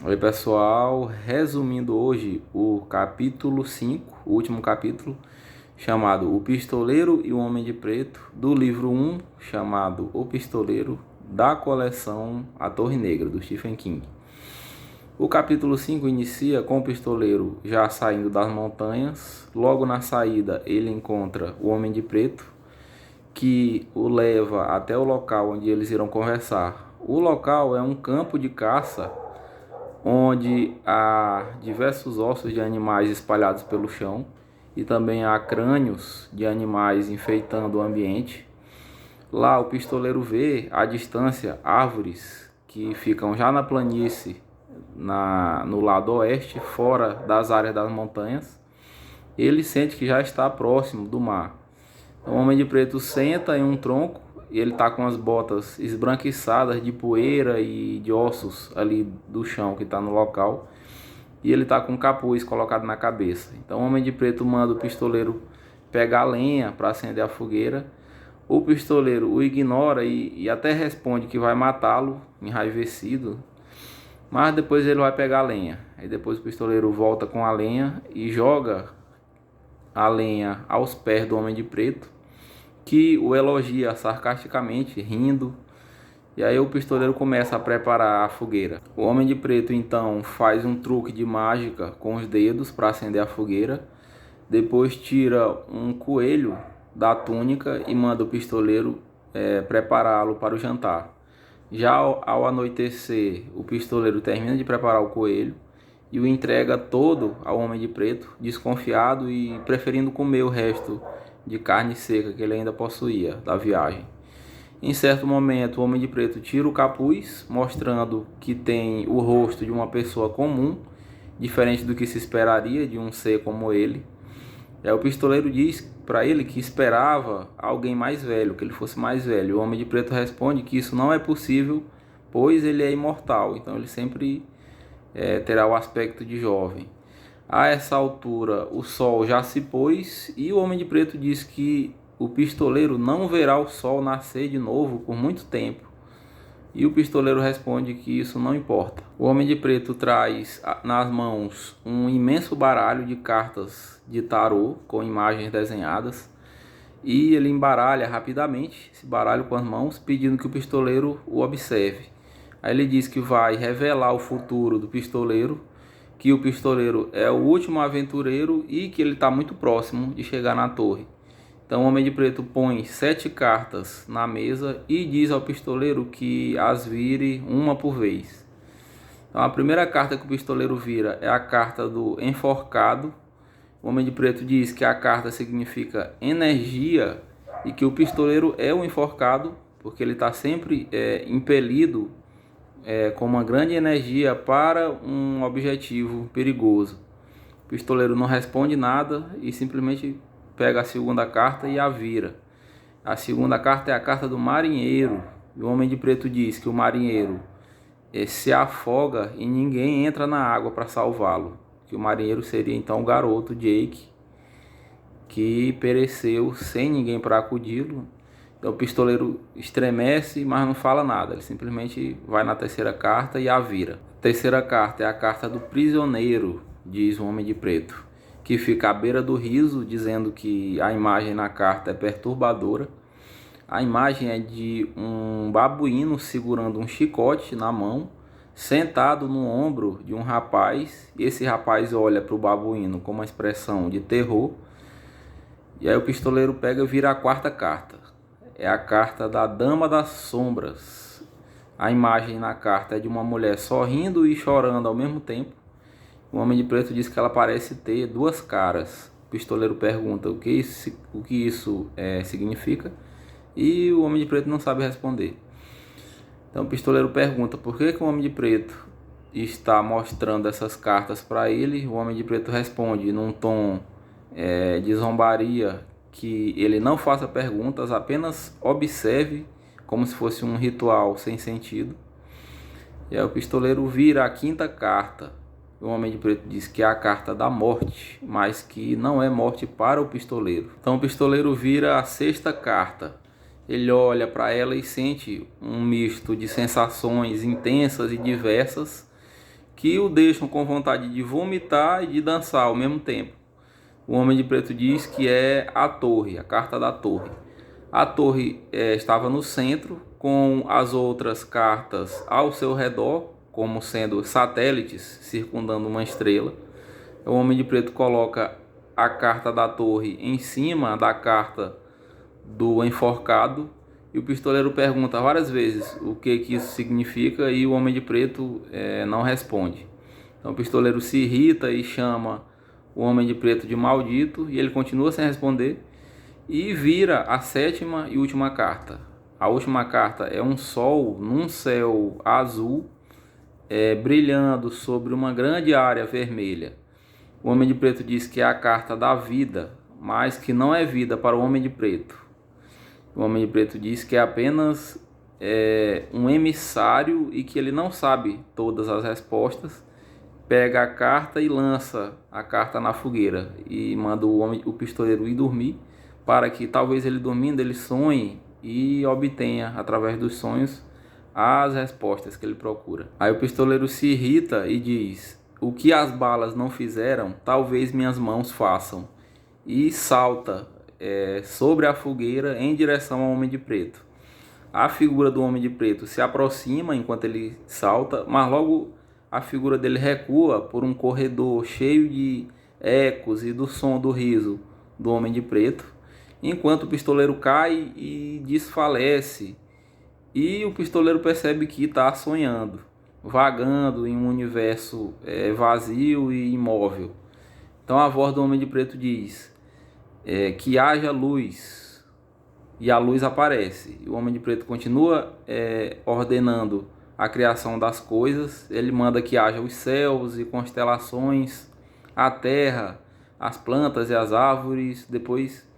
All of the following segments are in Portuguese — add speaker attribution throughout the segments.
Speaker 1: Oi pessoal, resumindo hoje o capítulo 5, o último capítulo, chamado O Pistoleiro e o Homem de Preto, do livro 1, chamado O Pistoleiro, da coleção A Torre Negra, do Stephen King. O capítulo 5 inicia com o pistoleiro já saindo das montanhas. Logo na saída ele encontra o Homem de Preto, que o leva até o local onde eles irão conversar. O local é um campo de caça onde há diversos ossos de animais espalhados pelo chão e também há crânios de animais enfeitando o ambiente. Lá o pistoleiro vê à distância árvores que ficam já na planície, no lado oeste, fora das áreas das montanhas. Ele sente que já está próximo do mar. O Homem de Preto senta em um tronco e ele está com as botas esbranquiçadas de poeira e de ossos ali do chão que está no local. E ele está com um capuz colocado na cabeça. Então o Homem de Preto manda o pistoleiro pegar lenha para acender a fogueira. O pistoleiro o ignora e até responde que vai matá-lo, enraivecido. Mas depois ele vai pegar a lenha. Aí depois o pistoleiro volta com a lenha e joga a lenha aos pés do Homem de Preto, que o elogia sarcasticamente, rindo. E aí o pistoleiro começa a preparar a fogueira. O Homem de Preto então faz um truque de mágica com os dedos para acender a fogueira. Depois tira um coelho da túnica e manda o pistoleiro prepará-lo para o jantar. Já ao anoitecer, o pistoleiro termina de preparar o coelho e o entrega todo ao Homem de Preto, desconfiado e preferindo comer o resto de carne seca que ele ainda possuía da viagem. Em certo momento, o Homem de Preto tira o capuz, mostrando que tem o rosto de uma pessoa comum, diferente do que se esperaria de um ser como ele. O pistoleiro diz para ele que esperava alguém mais velho, que ele fosse mais velho. O Homem de Preto responde que isso não é possível, pois ele é imortal, então ele sempre terá o aspecto de jovem. A essa altura o sol já se pôs e o Homem de Preto diz que o pistoleiro não verá o sol nascer de novo por muito tempo. E o pistoleiro responde que isso não importa. O Homem de Preto traz nas mãos um imenso baralho de cartas de tarô com imagens desenhadas e ele embaralha rapidamente esse baralho com as mãos, pedindo que o pistoleiro o observe. Aí ele diz que vai revelar o futuro do pistoleiro, que o pistoleiro é o último aventureiro e que ele está muito próximo de chegar na torre. Então o Homem de Preto põe 7 cartas na mesa e diz ao pistoleiro que as vire uma por vez. Então a primeira carta que o pistoleiro vira é a carta do enforcado. O Homem de Preto diz que a carta significa energia e que o pistoleiro é o enforcado, porque ele está sempre impelido com uma grande energia para um objetivo perigoso. O pistoleiro não responde nada e simplesmente pega a segunda carta e a vira. A segunda carta é a carta do marinheiro. O Homem de Preto diz que o marinheiro se afoga e ninguém entra na água para salvá-lo. Que o marinheiro seria então o garoto Jake, que pereceu sem ninguém para acudi-lo. Então o pistoleiro estremece, mas não fala nada. Ele simplesmente vai na terceira carta e a vira. A terceira carta é a carta do prisioneiro, diz o Homem de Preto, que fica à beira do riso, dizendo que a imagem na carta é perturbadora. A imagem é de um babuíno segurando um chicote na mão, sentado no ombro de um rapaz. E esse rapaz olha para o babuíno com uma expressão de terror. E aí o pistoleiro pega e vira a quarta carta. É a carta da Dama das Sombras. A imagem na carta é de uma mulher sorrindo e chorando ao mesmo tempo. O Homem de Preto diz que ela parece ter 2 caras. O pistoleiro pergunta o que isso significa e o Homem de Preto não sabe responder. Então o pistoleiro pergunta por que o Homem de Preto está mostrando essas cartas para ele. O Homem de Preto responde num tom de zombaria que ele não faça perguntas, apenas observe, como se fosse um ritual sem sentido. E aí o pistoleiro vira a quinta carta. O Homem de Preto diz que é a carta da morte, mas que não é morte para o pistoleiro. Então o pistoleiro vira a sexta carta. Ele olha para ela e sente um misto de sensações intensas e diversas que o deixam com vontade de vomitar e de dançar ao mesmo tempo. O Homem de Preto diz que é a torre, a carta da torre. A torre estava no centro, com as outras cartas ao seu redor, como sendo satélites circundando uma estrela. O Homem de Preto coloca a carta da torre em cima da carta do enforcado, e o pistoleiro pergunta várias vezes o que isso significa, e o Homem de Preto não responde. Então o pistoleiro se irrita e chama o Homem de Preto de maldito, e ele continua sem responder, e vira a sétima e última carta. A última carta é um sol num céu azul, brilhando sobre uma grande área vermelha. O Homem de Preto diz que é a carta da vida, mas que não é vida para o Homem de Preto. O Homem de Preto diz que é apenas um emissário e que ele não sabe todas as respostas. Pega a carta e lança a carta na fogueira e manda o pistoleiro ir dormir, para que talvez ele dormindo ele sonhe e obtenha através dos sonhos as respostas que ele procura. Aí o pistoleiro se irrita e diz: o que as balas não fizeram, talvez minhas mãos façam, e salta sobre a fogueira em direção ao Homem de Preto. A figura do Homem de Preto se aproxima enquanto ele salta, mas logo a figura dele recua por um corredor cheio de ecos e do som do riso do Homem de Preto, enquanto o pistoleiro cai e desfalece, e o pistoleiro percebe que está sonhando, vagando em um universo vazio e imóvel. Então a voz do Homem de Preto diz que haja luz, e a luz aparece. E o Homem de Preto continua ordenando a criação das coisas. Ele manda que haja os céus e constelações, a terra, as plantas e as árvores. Depois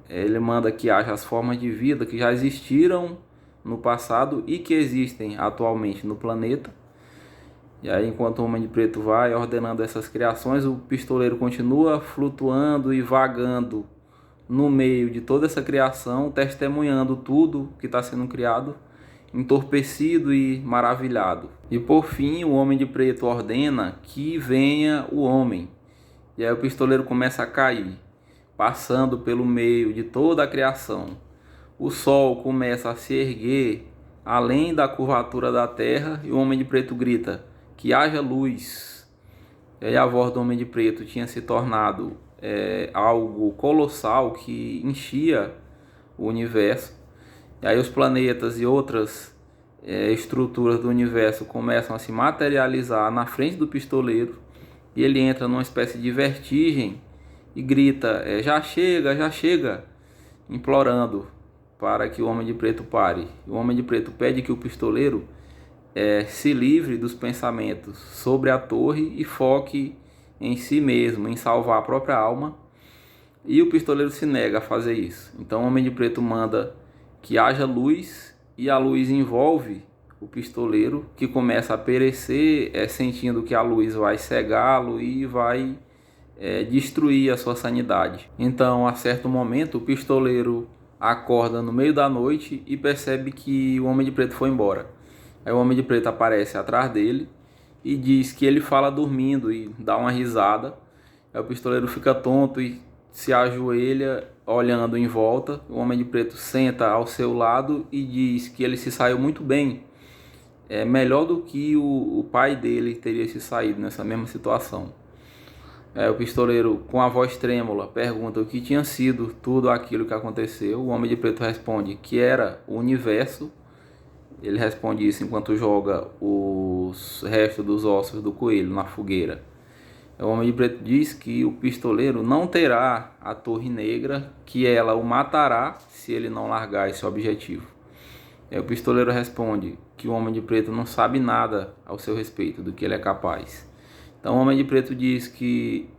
Speaker 1: ele manda que haja as formas de vida que já existiram no passado e que existem atualmente no planeta. E aí, enquanto o Homem de Preto vai ordenando essas criações, o pistoleiro continua flutuando e vagando no meio de toda essa criação, testemunhando tudo que está sendo criado, entorpecido e maravilhado. E por fim, o Homem de Preto ordena que venha o homem. E aí o pistoleiro começa a cair, passando pelo meio de toda a criação. O sol começa a se erguer além da curvatura da terra, e o Homem de Preto grita: que haja luz. E aí a voz do Homem de Preto tinha se tornado algo colossal que enchia o universo. E aí os planetas e outras estruturas do universo começam a se materializar na frente do pistoleiro, e ele entra numa espécie de vertigem e grita: já chega, implorando para que o Homem de Preto pare. O Homem de Preto pede que o pistoleiro se livre dos pensamentos sobre a torre e foque em si mesmo, em salvar a própria alma. E o pistoleiro se nega a fazer isso. Então o Homem de Preto manda que haja luz, e a luz envolve o pistoleiro, que começa a perecer, sentindo que a luz vai cegá-lo e vai destruir a sua sanidade. Então, a certo momento, o pistoleiro acorda no meio da noite e percebe que o Homem de Preto foi embora. Aí o Homem de Preto aparece atrás dele e diz que ele fala dormindo e dá uma risada. Aí o pistoleiro fica tonto e se ajoelha olhando em volta. O Homem de Preto senta ao seu lado e diz que ele se saiu muito bem, melhor do que o pai dele teria se saído nessa mesma situação. O pistoleiro, com a voz trêmula, pergunta o que tinha sido tudo aquilo que aconteceu. O Homem de Preto responde que era o universo. Ele responde isso enquanto joga os restos dos ossos do coelho na fogueira. O Homem de Preto diz que o pistoleiro não terá a Torre Negra, que ela o matará se ele não largar esse objetivo. O pistoleiro responde que o Homem de Preto não sabe nada ao seu respeito do que ele é capaz. Então o Homem de Preto diz que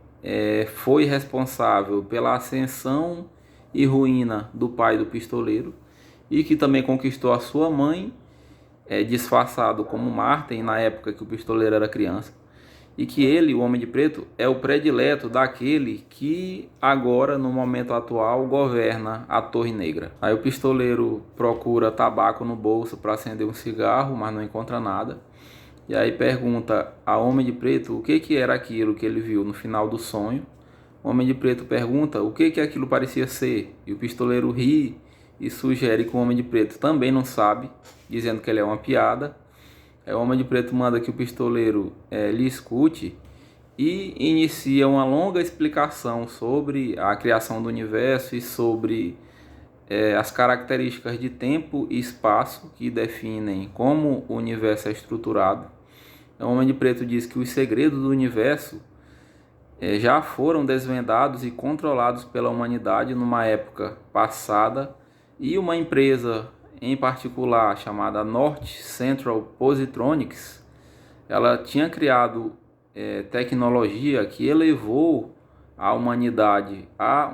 Speaker 1: foi responsável pela ascensão e ruína do pai do pistoleiro, e que também conquistou a sua mãe, disfarçado como Marten na época que o pistoleiro era criança, e que ele, o Homem de Preto, é o predileto daquele que agora, no momento atual, governa a Torre Negra. Aí o pistoleiro procura tabaco no bolso para acender um cigarro, mas não encontra nada. E aí pergunta ao homem de preto o que era aquilo que ele viu no final do sonho. O homem de preto pergunta o que aquilo parecia ser. E o pistoleiro ri e sugere que o homem de preto também não sabe, dizendo que ele é uma piada. Aí o homem de preto manda que o pistoleiro lhe escute e inicia uma longa explicação sobre a criação do universo e sobre as características de tempo e espaço que definem como o universo é estruturado. O Homem de Preto diz que os segredos do universo já foram desvendados e controlados pela humanidade numa época passada, e uma empresa em particular chamada North Central Positronics, ela tinha criado tecnologia que elevou a humanidade a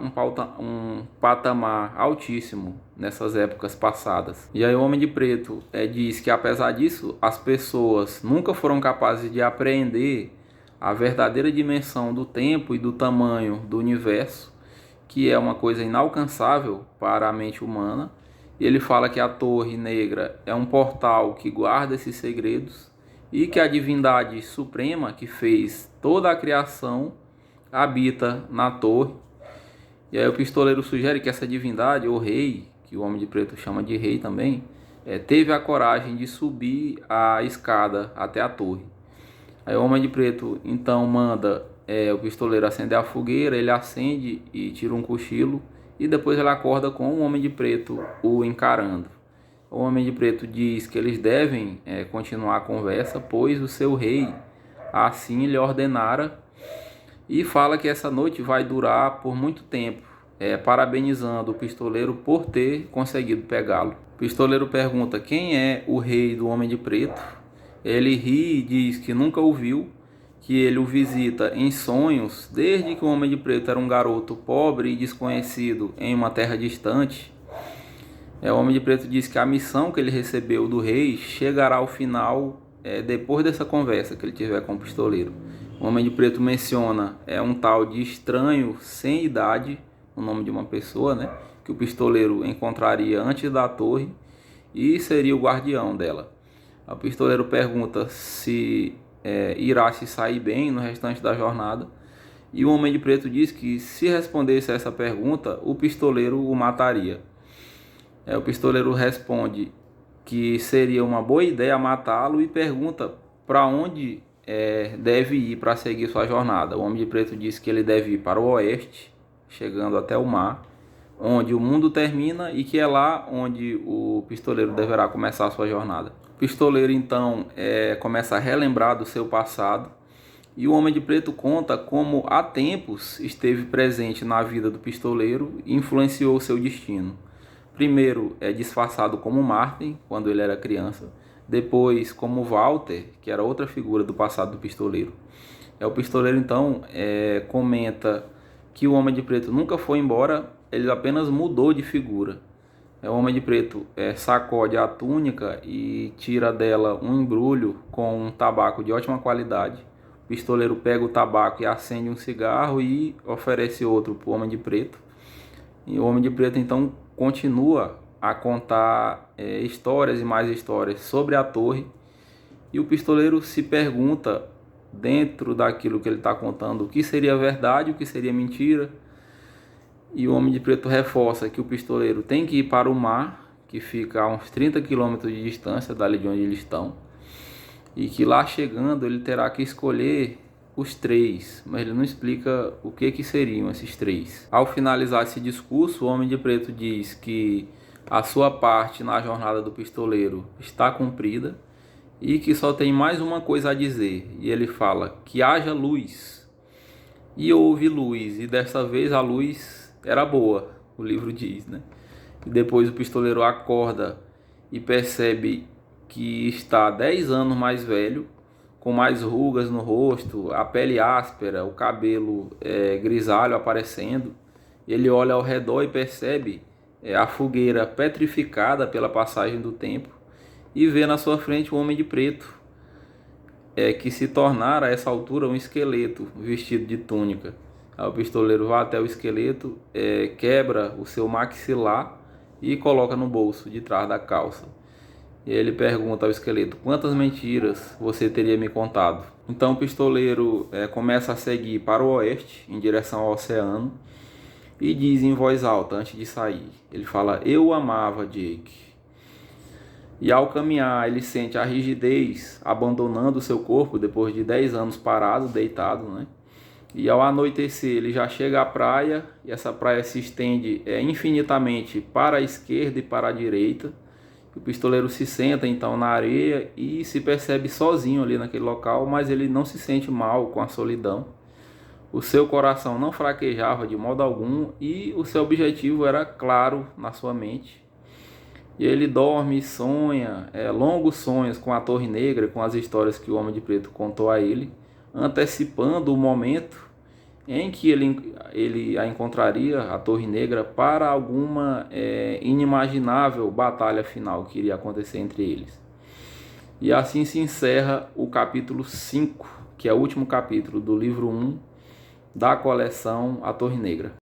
Speaker 1: um patamar altíssimo nessas épocas passadas. E aí o Homem de Preto diz que apesar disso, as pessoas nunca foram capazes de apreender a verdadeira dimensão do tempo e do tamanho do universo, que é uma coisa inalcançável para a mente humana. E ele fala que a Torre Negra é um portal que guarda esses segredos e que a divindade suprema que fez toda a criação habita na torre. E aí o pistoleiro sugere que essa divindade, ou rei, que o Homem de Preto chama de rei também, teve a coragem de subir a escada até a torre. Aí o Homem de Preto então manda o pistoleiro acender a fogueira, ele acende e tira um cochilo, e depois ele acorda com o Homem de Preto o encarando. O Homem de Preto diz que eles devem continuar a conversa, pois o seu rei assim lhe ordenara, e fala que essa noite vai durar por muito tempo, parabenizando o pistoleiro por ter conseguido pegá-lo. O pistoleiro pergunta quem é o rei do Homem de Preto. Ele ri e diz que nunca o viu, que ele o visita em sonhos desde que o Homem de Preto era um garoto pobre e desconhecido em uma terra distante. O Homem de Preto diz que a missão que ele recebeu do rei chegará ao final depois dessa conversa que ele tiver com o pistoleiro. O Homem de Preto menciona um tal de estranho sem idade, o nome de uma pessoa, né, que o pistoleiro encontraria antes da torre e seria o guardião dela. O pistoleiro pergunta se irá se sair bem no restante da jornada, e o Homem de Preto diz que se respondesse a essa pergunta, o pistoleiro o mataria. O pistoleiro responde que seria uma boa ideia matá-lo e pergunta para onde deve ir para seguir sua jornada. O Homem de Preto diz que ele deve ir para o oeste, chegando até o mar, onde o mundo termina, e que é lá onde o pistoleiro deverá começar a sua jornada. O pistoleiro então começa a relembrar do seu passado, e o Homem de Preto conta como há tempos esteve presente na vida do pistoleiro e influenciou seu destino. Primeiro disfarçado como Martin, quando ele era criança, depois como Walter, que era outra figura do passado do pistoleiro. O pistoleiro então comenta que o Homem de Preto nunca foi embora, ele apenas mudou de figura. O Homem de Preto sacode a túnica e tira dela um embrulho com um tabaco de ótima qualidade. O pistoleiro pega o tabaco e acende um cigarro e oferece outro para o Homem de Preto. E o Homem de Preto então continua a contar histórias e mais histórias sobre a torre, e o pistoleiro se pergunta, dentro daquilo que ele está contando, o que seria verdade, o que seria mentira. E o Homem de Preto reforça que o pistoleiro tem que ir para o mar, que fica a uns 30 quilômetros de distância dali de onde eles estão, e que lá chegando ele terá que escolher os três, mas ele não explica o que seriam esses três. Ao finalizar esse discurso, o Homem de Preto diz que a sua parte na jornada do pistoleiro está cumprida e que só tem mais uma coisa a dizer. E ele fala que haja luz. E houve luz, e dessa vez a luz era boa, o livro diz, né? E depois o pistoleiro acorda e percebe que está 10 anos mais velho, com mais rugas no rosto, a pele áspera, o cabelo grisalho aparecendo. Ele olha ao redor e percebe a fogueira petrificada pela passagem do tempo, e vê na sua frente um Homem de Preto, que se tornara a essa altura um esqueleto vestido de túnica. O pistoleiro vai até o esqueleto, quebra o seu maxilar e coloca no bolso de trás da calça. E ele pergunta ao esqueleto: quantas mentiras você teria me contado? Então o pistoleiro começa a seguir para o oeste, em direção ao oceano, e diz em voz alta antes de sair. Ele fala: eu o amava, Jake. E ao caminhar, ele sente a rigidez abandonando o seu corpo depois de 10 anos parado, deitado, né? E ao anoitecer, ele já chega à praia, e essa praia se estende infinitamente para a esquerda e para a direita. O pistoleiro se senta então na areia e se percebe sozinho ali naquele local, mas ele não se sente mal com a solidão. O seu coração não fraquejava de modo algum e o seu objetivo era claro na sua mente. E ele dorme e sonha longos sonhos com a Torre Negra, com as histórias que o Homem de Preto contou a ele, antecipando o momento em que ele a encontraria, a Torre Negra, para alguma inimaginável batalha final que iria acontecer entre eles. E assim se encerra o capítulo 5, que é o último capítulo do livro 1 da coleção A Torre Negra.